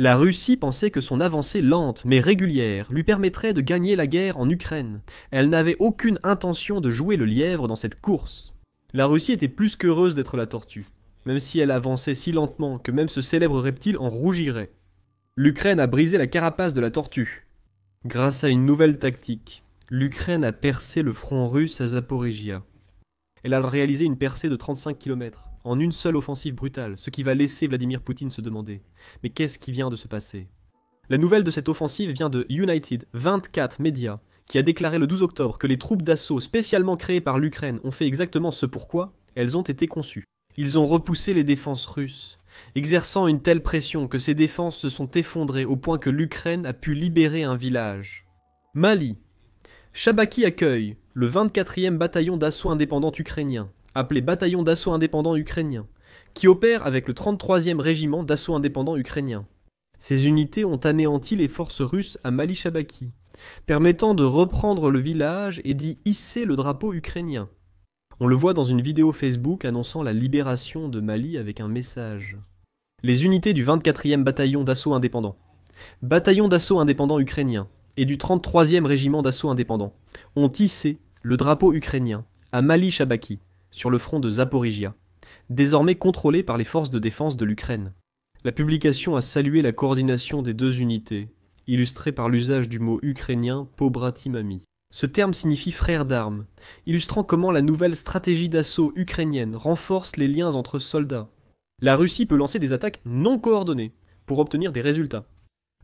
La Russie pensait que son avancée lente mais régulière lui permettrait de gagner la guerre en Ukraine. Elle n'avait aucune intention de jouer le lièvre dans cette course. La Russie était plus qu'heureuse d'être la tortue, même si elle avançait si lentement que même ce célèbre reptile en rougirait. L'Ukraine a brisé la carapace de la tortue. Grâce à une nouvelle tactique, l'Ukraine a percé le front russe à Zaporijia. Elle a réalisé une percée de 35 km, en une seule offensive brutale, ce qui va laisser Vladimir Poutine se demander « Mais qu'est-ce qui vient de se passer ?» La nouvelle de cette offensive vient de United 24 Media, qui a déclaré le 12 octobre que les troupes d'assaut spécialement créées par l'Ukraine ont fait exactement ce pourquoi elles ont été conçues. Ils ont repoussé les défenses russes, exerçant une telle pression que ces défenses se sont effondrées au point que l'Ukraine a pu libérer un village. Mali. Shabaki accueille le 24e bataillon d'assaut indépendant ukrainien, appelé bataillon d'assaut indépendant ukrainien, qui opère avec le 33e régiment d'assaut indépendant ukrainien. Ces unités ont anéanti les forces russes à Mali-Shabaki, permettant de reprendre le village et d'y hisser le drapeau ukrainien. On le voit dans une vidéo Facebook annonçant la libération de Mali avec un message. Les unités du 24e bataillon d'assaut indépendant, bataillon d'assaut indépendant ukrainien et du 33e régiment d'assaut indépendant ont hissé le drapeau ukrainien à Mali-Shabaki, sur le front de Zaporijia, désormais contrôlé par les forces de défense de l'Ukraine. La publication a salué la coordination des deux unités, illustrée par l'usage du mot ukrainien pobratimami. Ce terme signifie frère d'armes, illustrant comment la nouvelle stratégie d'assaut ukrainienne renforce les liens entre soldats. La Russie peut lancer des attaques non coordonnées pour obtenir des résultats.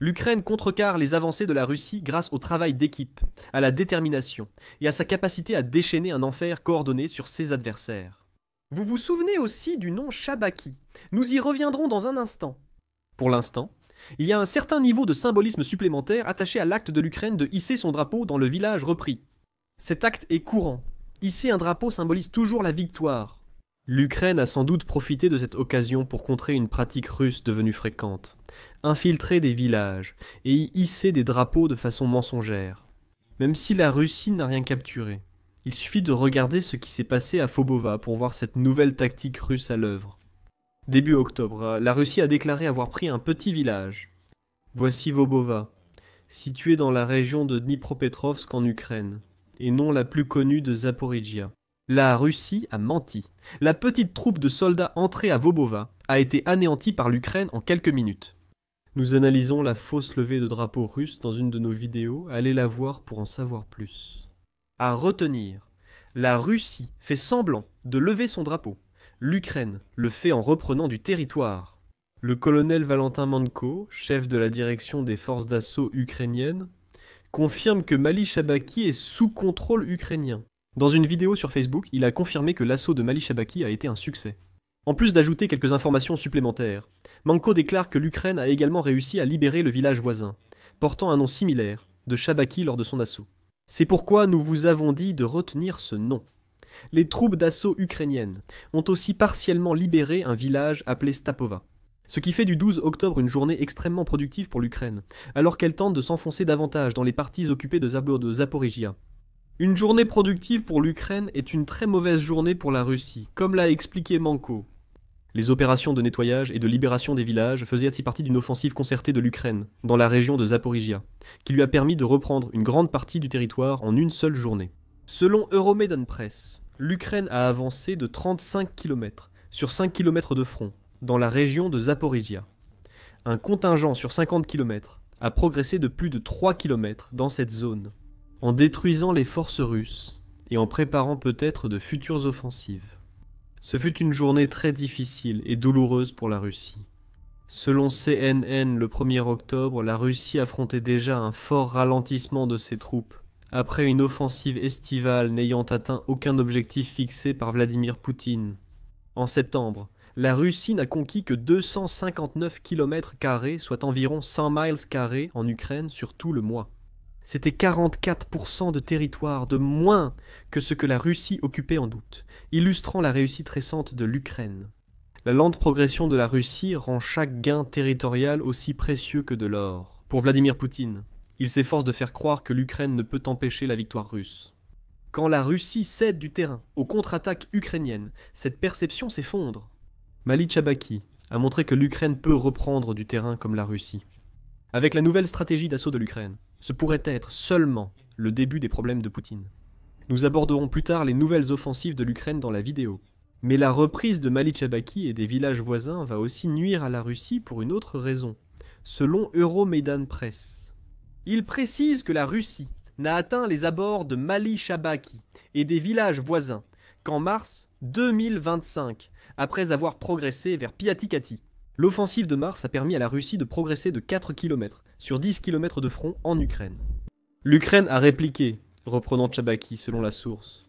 L'Ukraine contrecarre les avancées de la Russie grâce au travail d'équipe, à la détermination et à sa capacité à déchaîner un enfer coordonné sur ses adversaires. Vous vous souvenez aussi du nom Shabaki. Nous y reviendrons dans un instant. Pour l'instant, il y a un certain niveau de symbolisme supplémentaire attaché à l'acte de l'Ukraine de hisser son drapeau dans le village repris. Cet acte est courant. Hisser un drapeau symbolise toujours la victoire. L'Ukraine a sans doute profité de cette occasion pour contrer une pratique russe devenue fréquente. Infiltrer des villages et y hisser des drapeaux de façon mensongère. Même si la Russie n'a rien capturé, il suffit de regarder ce qui s'est passé à Fobova pour voir cette nouvelle tactique russe à l'œuvre. Début octobre, la Russie a déclaré avoir pris un petit village. Voici Vobova, situé dans la région de Dnipropetrovsk en Ukraine, et non la plus connue de Zaporijia. La Russie a menti. La petite troupe de soldats entrée à Vobova a été anéantie par l'Ukraine en quelques minutes. Nous analysons la fausse levée de drapeau russe dans une de nos vidéos, allez la voir pour en savoir plus. À retenir, la Russie fait semblant de lever son drapeau. L'Ukraine le fait en reprenant du territoire. Le colonel Valentin Manko, chef de la direction des forces d'assaut ukrainiennes, confirme que Mali-Shabaki est sous contrôle ukrainien. Dans une vidéo sur Facebook, il a confirmé que l'assaut de Mali-Shabaki a été un succès. En plus d'ajouter quelques informations supplémentaires, Manko déclare que l'Ukraine a également réussi à libérer le village voisin, portant un nom similaire, de Shabaki lors de son assaut. C'est pourquoi nous vous avons dit de retenir ce nom. Les troupes d'assaut ukrainiennes ont aussi partiellement libéré un village appelé Stapova, ce qui fait du 12 octobre une journée extrêmement productive pour l'Ukraine, alors qu'elle tente de s'enfoncer davantage dans les parties occupées de Zaporijia. Une journée productive pour l'Ukraine est une très mauvaise journée pour la Russie, comme l'a expliqué Manko. Les opérations de nettoyage et de libération des villages faisaient ainsi partie d'une offensive concertée de l'Ukraine, dans la région de Zaporijia, qui lui a permis de reprendre une grande partie du territoire en une seule journée. Selon Euromaidan Press, l'Ukraine a avancé de 35 km sur 5 km de front, dans la région de Zaporijia. Un contingent sur 50 km a progressé de plus de 3 km dans cette zone, en détruisant les forces russes et en préparant peut-être de futures offensives. Ce fut une journée très difficile et douloureuse pour la Russie. Selon CNN, le 1er octobre, la Russie affrontait déjà un fort ralentissement de ses troupes, après une offensive estivale n'ayant atteint aucun objectif fixé par Vladimir Poutine. En septembre, la Russie n'a conquis que 259 km², soit environ 100 miles² en Ukraine sur tout le mois. C'était 44% de territoire de moins que ce que la Russie occupait en août, illustrant la réussite récente de l'Ukraine. La lente progression de la Russie rend chaque gain territorial aussi précieux que de l'or. Pour Vladimir Poutine, il s'efforce de faire croire que l'Ukraine ne peut empêcher la victoire russe. Quand la Russie cède du terrain aux contre-attaques ukrainiennes, cette perception s'effondre. Mali-Shabaki a montré que l'Ukraine peut reprendre du terrain comme la Russie. Avec la nouvelle stratégie d'assaut de l'Ukraine, ce pourrait être seulement le début des problèmes de Poutine. Nous aborderons plus tard les nouvelles offensives de l'Ukraine dans la vidéo. Mais la reprise de Mali-Tchabaki et des villages voisins va aussi nuire à la Russie pour une autre raison, selon Euromaidan Press. Il précise que la Russie n'a atteint les abords de Mali-Tchabaki et des villages voisins qu'en mars 2025, après avoir progressé vers Piatikati. L'offensive de mars a permis à la Russie de progresser de 4 km sur 10 km de front en Ukraine. L'Ukraine a répliqué, reprenant Tchabaki selon la source.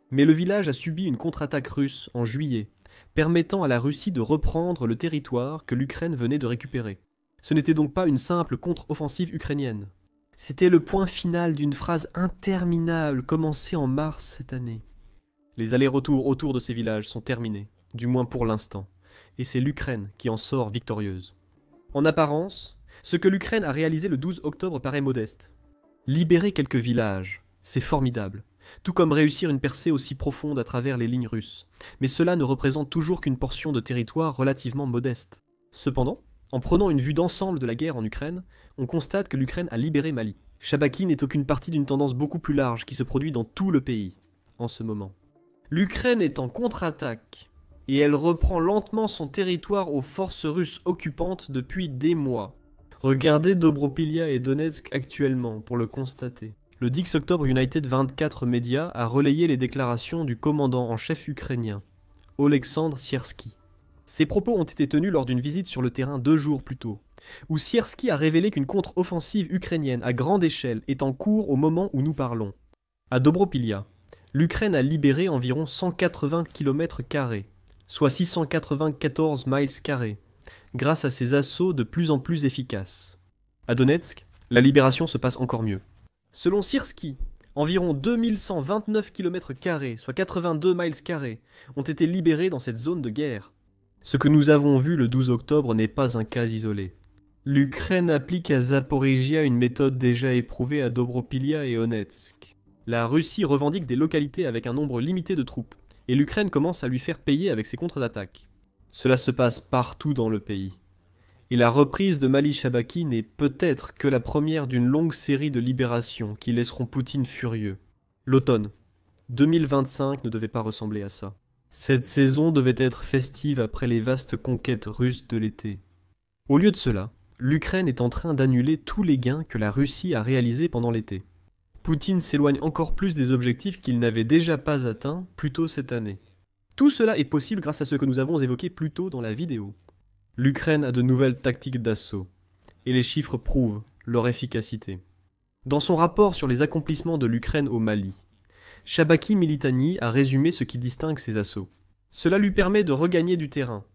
Mais le village a subi une contre-attaque russe en juillet, permettant à la Russie de reprendre le territoire que l'Ukraine venait de récupérer. Ce n'était donc pas une simple contre-offensive ukrainienne. C'était le point final d'une phrase interminable commencée en mars cette année. Les allers-retours autour de ces villages sont terminés, du moins pour l'instant, et c'est l'Ukraine qui en sort victorieuse. En apparence, ce que l'Ukraine a réalisé le 12 octobre paraît modeste. Libérer quelques villages, c'est formidable. Tout comme réussir une percée aussi profonde à travers les lignes russes. Mais cela ne représente toujours qu'une portion de territoire relativement modeste. Cependant, en prenant une vue d'ensemble de la guerre en Ukraine, on constate que l'Ukraine a libéré Mali. Tchabaki n'est aucune partie d'une tendance beaucoup plus large qui se produit dans tout le pays, en ce moment. L'Ukraine est en contre-attaque, et elle reprend lentement son territoire aux forces russes occupantes depuis des mois. Regardez Dobropilya et Donetsk actuellement pour le constater. Le 10 octobre, United 24 Media a relayé les déclarations du commandant en chef ukrainien, Oleksandr Siersky. Ces propos ont été tenus lors d'une visite sur le terrain 2 jours plus tôt, où Siersky a révélé qu'une contre-offensive ukrainienne à grande échelle est en cours au moment où nous parlons. À Dobropilya, l'Ukraine a libéré environ 180 km², soit 694 miles², grâce à ses assauts de plus en plus efficaces. À Donetsk, la libération se passe encore mieux. Selon Siersky, environ 2129 km², soit 82 miles², ont été libérés dans cette zone de guerre. Ce que nous avons vu le 12 octobre n'est pas un cas isolé. L'Ukraine applique à Zaporizhia une méthode déjà éprouvée à Dobropilya et Donetsk. La Russie revendique des localités avec un nombre limité de troupes, et l'Ukraine commence à lui faire payer avec ses contre-attaques. Cela se passe partout dans le pays. Et la reprise de Mali-Tchabaki n'est peut-être que la première d'une longue série de libérations qui laisseront Poutine furieux. L'automne 2025 ne devait pas ressembler à ça. Cette saison devait être festive après les vastes conquêtes russes de l'été. Au lieu de cela, l'Ukraine est en train d'annuler tous les gains que la Russie a réalisés pendant l'été. Poutine s'éloigne encore plus des objectifs qu'il n'avait déjà pas atteints plus tôt cette année. Tout cela est possible grâce à ce que nous avons évoqué plus tôt dans la vidéo. L'Ukraine a de nouvelles tactiques d'assaut, et les chiffres prouvent leur efficacité. Dans son rapport sur les accomplissements de l'Ukraine au Mali, Tchabaki Militani a résumé ce qui distingue ces assauts. Cela lui permet de regagner du terrain.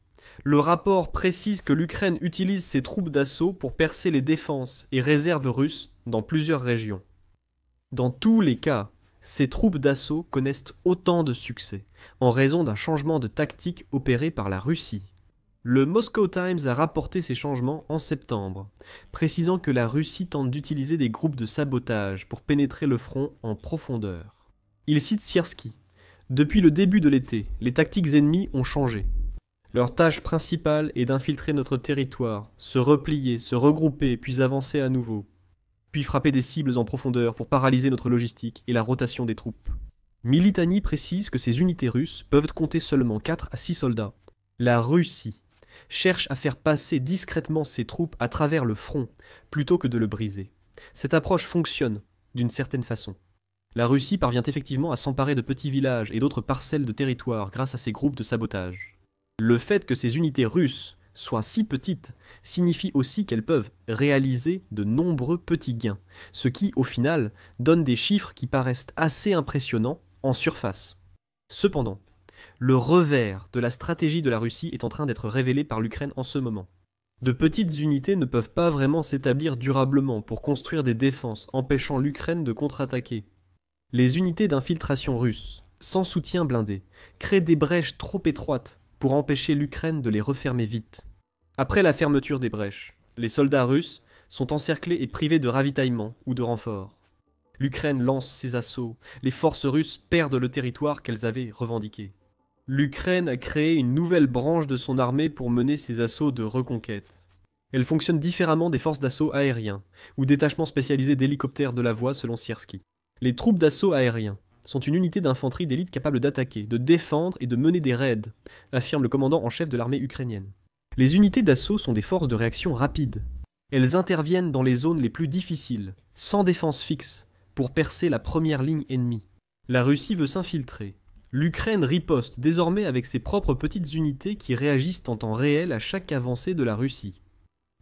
Le rapport précise que l'Ukraine utilise ses troupes d'assaut pour percer les défenses et réserves russes dans plusieurs régions. Dans tous les cas, ces troupes d'assaut connaissent autant de succès, en raison d'un changement de tactique opéré par la Russie. Le Moscow Times a rapporté ces changements en septembre, précisant que la Russie tente d'utiliser des groupes de sabotage pour pénétrer le front en profondeur. Il cite Siersky. Depuis le début de l'été, les tactiques ennemies ont changé. Leur tâche principale est d'infiltrer notre territoire, se replier, se regrouper, puis avancer à nouveau. Puis frapper des cibles en profondeur pour paralyser notre logistique et la rotation des troupes. Militani précise que ces unités russes peuvent compter seulement 4 à 6 soldats. La Russie cherche à faire passer discrètement ses troupes à travers le front, plutôt que de le briser. Cette approche fonctionne, d'une certaine façon. La Russie parvient effectivement à s'emparer de petits villages et d'autres parcelles de territoire grâce à ces groupes de sabotage. Le fait que ces unités russes soient si petites signifie aussi qu'elles peuvent réaliser de nombreux petits gains, ce qui, au final, donne des chiffres qui paraissent assez impressionnants en surface. Cependant, le revers de la stratégie de la Russie est en train d'être révélé par l'Ukraine en ce moment. De petites unités ne peuvent pas vraiment s'établir durablement pour construire des défenses empêchant l'Ukraine de contre-attaquer. Les unités d'infiltration russes, sans soutien blindé, créent des brèches trop étroites pour empêcher l'Ukraine de les refermer vite. Après la fermeture des brèches, les soldats russes sont encerclés et privés de ravitaillement ou de renforts. L'Ukraine lance ses assauts, les forces russes perdent le territoire qu'elles avaient revendiqué. L'Ukraine a créé une nouvelle branche de son armée pour mener ses assauts de reconquête. Elle fonctionne différemment des forces d'assaut aériens, ou détachements spécialisés d'hélicoptères de la voie selon Sierski. Les troupes d'assaut aériens sont une unité d'infanterie d'élite capable d'attaquer, de défendre et de mener des raids, affirme le commandant en chef de l'armée ukrainienne. Les unités d'assaut sont des forces de réaction rapide. Elles interviennent dans les zones les plus difficiles, sans défense fixe, pour percer la première ligne ennemie. La Russie veut s'infiltrer. L'Ukraine riposte désormais avec ses propres petites unités qui réagissent en temps réel à chaque avancée de la Russie.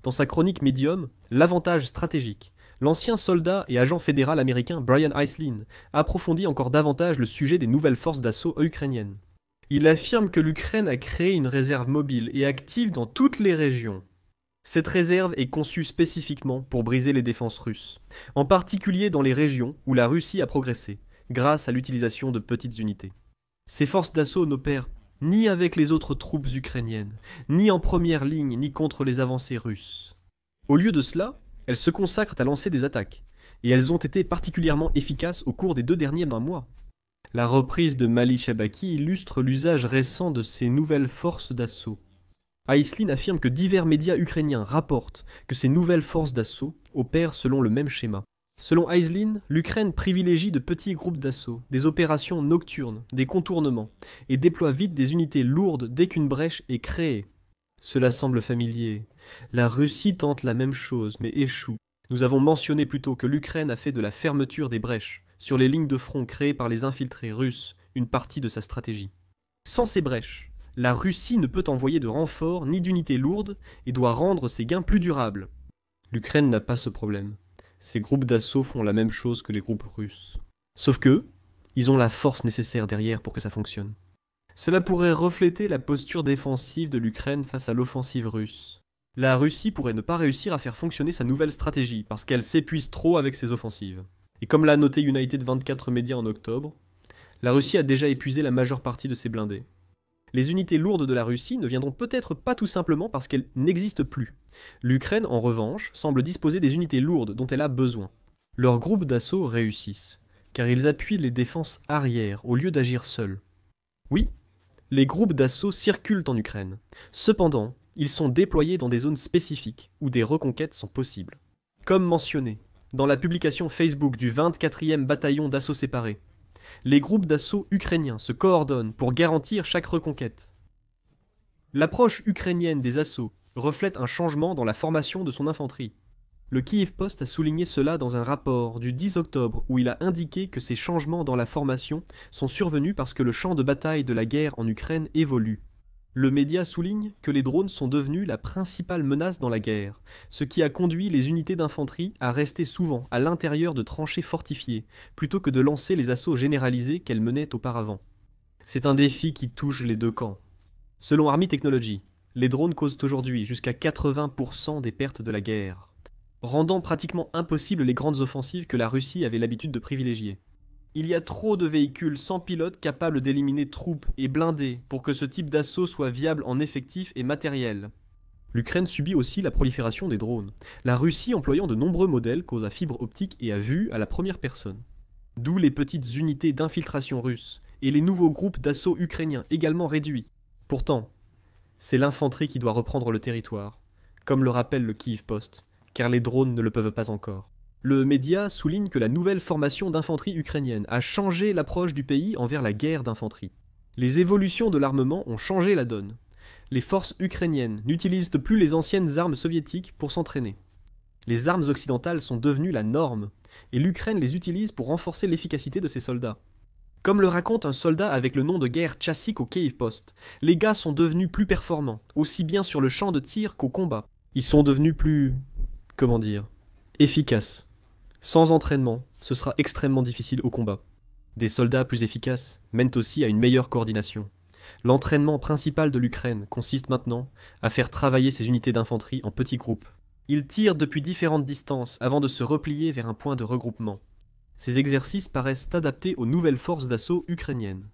Dans sa chronique Medium, l'avantage stratégique, l'ancien soldat et agent fédéral américain Brian Aislinn approfondit encore davantage le sujet des nouvelles forces d'assaut ukrainiennes. Il affirme que l'Ukraine a créé une réserve mobile et active dans toutes les régions. Cette réserve est conçue spécifiquement pour briser les défenses russes, en particulier dans les régions où la Russie a progressé, grâce à l'utilisation de petites unités. Ces forces d'assaut n'opèrent ni avec les autres troupes ukrainiennes, ni en première ligne, ni contre les avancées russes. Au lieu de cela, elles se consacrent à lancer des attaques, et elles ont été particulièrement efficaces au cours des 2 derniers mois. La reprise de Mali Chabaki illustre l'usage récent de ces nouvelles forces d'assaut. Aislinn affirme que divers médias ukrainiens rapportent que ces nouvelles forces d'assaut opèrent selon le même schéma. Selon Aislinn, l'Ukraine privilégie de petits groupes d'assaut, des opérations nocturnes, des contournements, et déploie vite des unités lourdes dès qu'une brèche est créée. Cela semble familier. La Russie tente la même chose, mais échoue. Nous avons mentionné plus tôt que l'Ukraine a fait de la fermeture des brèches, sur les lignes de front créées par les infiltrés russes, une partie de sa stratégie. Sans ces brèches, la Russie ne peut envoyer de renforts ni d'unités lourdes et doit rendre ses gains plus durables. L'Ukraine n'a pas ce problème. Ces groupes d'assaut font la même chose que les groupes russes. Sauf que, ils ont la force nécessaire derrière pour que ça fonctionne. Cela pourrait refléter la posture défensive de l'Ukraine face à l'offensive russe. La Russie pourrait ne pas réussir à faire fonctionner sa nouvelle stratégie parce qu'elle s'épuise trop avec ses offensives. Et comme l'a noté United 24 Médias en octobre, la Russie a déjà épuisé la majeure partie de ses blindés. Les unités lourdes de la Russie ne viendront peut-être pas tout simplement parce qu'elles n'existent plus. L'Ukraine, en revanche, semble disposer des unités lourdes dont elle a besoin. Leurs groupes d'assaut réussissent, car ils appuient les défenses arrière au lieu d'agir seuls. Oui, les groupes d'assaut circulent en Ukraine. Cependant, ils sont déployés dans des zones spécifiques où des reconquêtes sont possibles. Comme mentionné, dans la publication Facebook du 24e bataillon d'assaut séparé, les groupes d'assaut ukrainiens se coordonnent pour garantir chaque reconquête. L'approche ukrainienne des assauts reflète un changement dans la formation de son infanterie. Le Kyiv Post a souligné cela dans un rapport du 10 octobre où il a indiqué que ces changements dans la formation sont survenus parce que le champ de bataille de la guerre en Ukraine évolue. Le média souligne que les drones sont devenus la principale menace dans la guerre, ce qui a conduit les unités d'infanterie à rester souvent à l'intérieur de tranchées fortifiées, plutôt que de lancer les assauts généralisés qu'elles menaient auparavant. C'est un défi qui touche les deux camps. Selon Army Technology, les drones causent aujourd'hui jusqu'à 80% des pertes de la guerre, rendant pratiquement impossible les grandes offensives que la Russie avait l'habitude de privilégier. Il y a trop de véhicules sans pilote capables d'éliminer troupes et blindés pour que ce type d'assaut soit viable en effectif et matériel. L'Ukraine subit aussi la prolifération des drones, la Russie employant de nombreux modèles cause à fibre optique et à vue à la première personne. D'où les petites unités d'infiltration russes et les nouveaux groupes d'assaut ukrainiens également réduits. Pourtant, c'est l'infanterie qui doit reprendre le territoire, comme le rappelle le Kyiv Post, car les drones ne le peuvent pas encore. Le média souligne que la nouvelle formation d'infanterie ukrainienne a changé l'approche du pays envers la guerre d'infanterie. Les évolutions de l'armement ont changé la donne. Les forces ukrainiennes n'utilisent plus les anciennes armes soviétiques pour s'entraîner. Les armes occidentales sont devenues la norme, et l'Ukraine les utilise pour renforcer l'efficacité de ses soldats. Comme le raconte un soldat avec le nom de guerre Tchassik au Kyiv Post, les gars sont devenus plus performants, aussi bien sur le champ de tir qu'au combat. Ils sont devenus plus... efficaces. Sans entraînement, ce sera extrêmement difficile au combat. Des soldats plus efficaces mènent aussi à une meilleure coordination. L'entraînement principal de l'Ukraine consiste maintenant à faire travailler ses unités d'infanterie en petits groupes. Ils tirent depuis différentes distances avant de se replier vers un point de regroupement. Ces exercices paraissent adaptés aux nouvelles forces d'assaut ukrainiennes.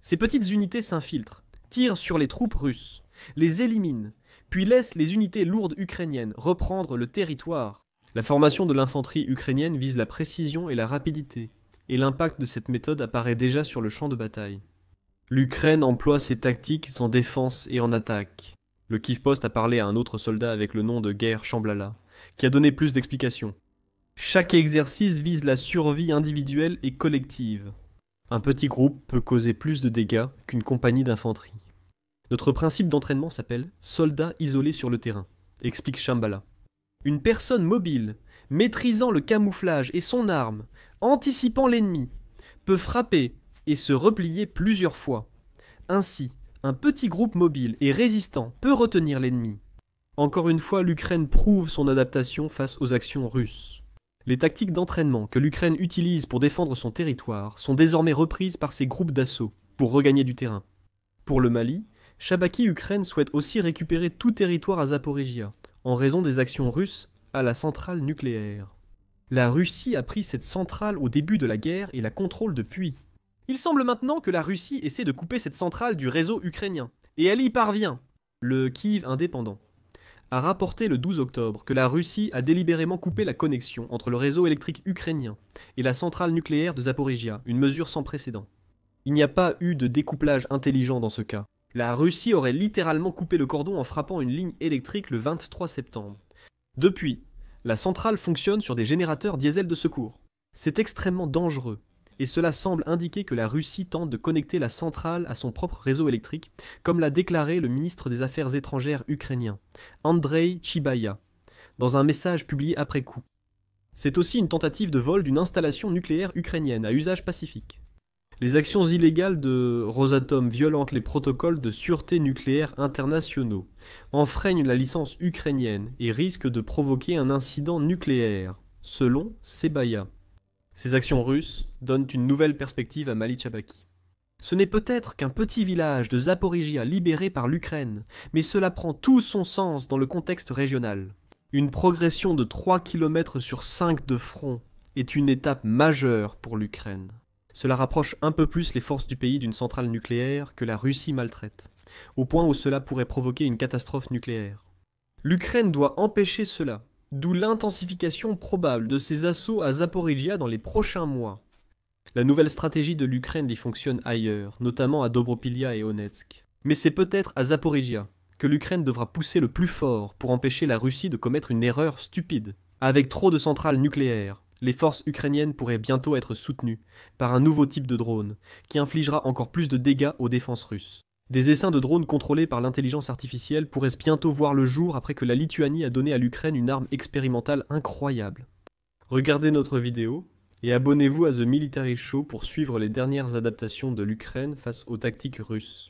Ces petites unités s'infiltrent, tirent sur les troupes russes, les éliminent, puis laissent les unités lourdes ukrainiennes reprendre le territoire. La formation de l'infanterie ukrainienne vise la précision et la rapidité, et l'impact de cette méthode apparaît déjà sur le champ de bataille. L'Ukraine emploie ses tactiques en défense et en attaque. Le Kiev Post a parlé à un autre soldat avec le nom de Guerre Chamblala, qui a donné plus d'explications. Chaque exercice vise la survie individuelle et collective. Un petit groupe peut causer plus de dégâts qu'une compagnie d'infanterie. Notre principe d'entraînement s'appelle « soldat isolé sur le terrain », explique Shambhala. Une personne mobile, maîtrisant le camouflage et son arme, anticipant l'ennemi, peut frapper et se replier plusieurs fois. Ainsi, un petit groupe mobile et résistant peut retenir l'ennemi. Encore une fois, l'Ukraine prouve son adaptation face aux actions russes. Les tactiques d'entraînement que l'Ukraine utilise pour défendre son territoire sont désormais reprises par ses groupes d'assaut pour regagner du terrain. Pour le Mali, Shabaki Ukraine souhaite aussi récupérer tout territoire à Zaporizhia, en raison des actions russes à la centrale nucléaire. La Russie a pris cette centrale au début de la guerre et la contrôle depuis. Il semble maintenant que la Russie essaie de couper cette centrale du réseau ukrainien, et elle y parvient. Le Kyiv indépendant a rapporté le 12 octobre que la Russie a délibérément coupé la connexion entre le réseau électrique ukrainien et la centrale nucléaire de Zaporizhia, une mesure sans précédent. Il n'y a pas eu de découplage intelligent dans ce cas. La Russie aurait littéralement coupé le cordon en frappant une ligne électrique le 23 septembre. Depuis, la centrale fonctionne sur des générateurs diesel de secours. C'est extrêmement dangereux, et cela semble indiquer que la Russie tente de connecter la centrale à son propre réseau électrique, comme l'a déclaré le ministre des Affaires étrangères ukrainien, Andrei Tchibaya, dans un message publié après coup. C'est aussi une tentative de vol d'une installation nucléaire ukrainienne à usage pacifique. Les actions illégales de Rosatom violentent les protocoles de sûreté nucléaire internationaux, enfreignent la licence ukrainienne et risquent de provoquer un incident nucléaire, selon Sebaya. Ces actions russes donnent une nouvelle perspective à Mali-Tchabaki. Ce n'est peut-être qu'un petit village de Zaporizhia libéré par l'Ukraine, mais cela prend tout son sens dans le contexte régional. Une progression de 3 km sur 5 de front est une étape majeure pour l'Ukraine. Cela rapproche un peu plus les forces du pays d'une centrale nucléaire que la Russie maltraite, au point où cela pourrait provoquer une catastrophe nucléaire. L'Ukraine doit empêcher cela, d'où l'intensification probable de ses assauts à Zaporizhia dans les prochains mois. La nouvelle stratégie de l'Ukraine y fonctionne ailleurs, notamment à Dobropilya et Onetsk. Mais c'est peut-être à Zaporizhia que l'Ukraine devra pousser le plus fort pour empêcher la Russie de commettre une erreur stupide. Avec trop de centrales nucléaires, les forces ukrainiennes pourraient bientôt être soutenues par un nouveau type de drone, qui infligera encore plus de dégâts aux défenses russes. Des essaims de drones contrôlés par l'intelligence artificielle pourraient bientôt voir le jour après que la Lituanie a donné à l'Ukraine une arme expérimentale incroyable. Regardez notre vidéo et abonnez-vous à The Military Show pour suivre les dernières adaptations de l'Ukraine face aux tactiques russes.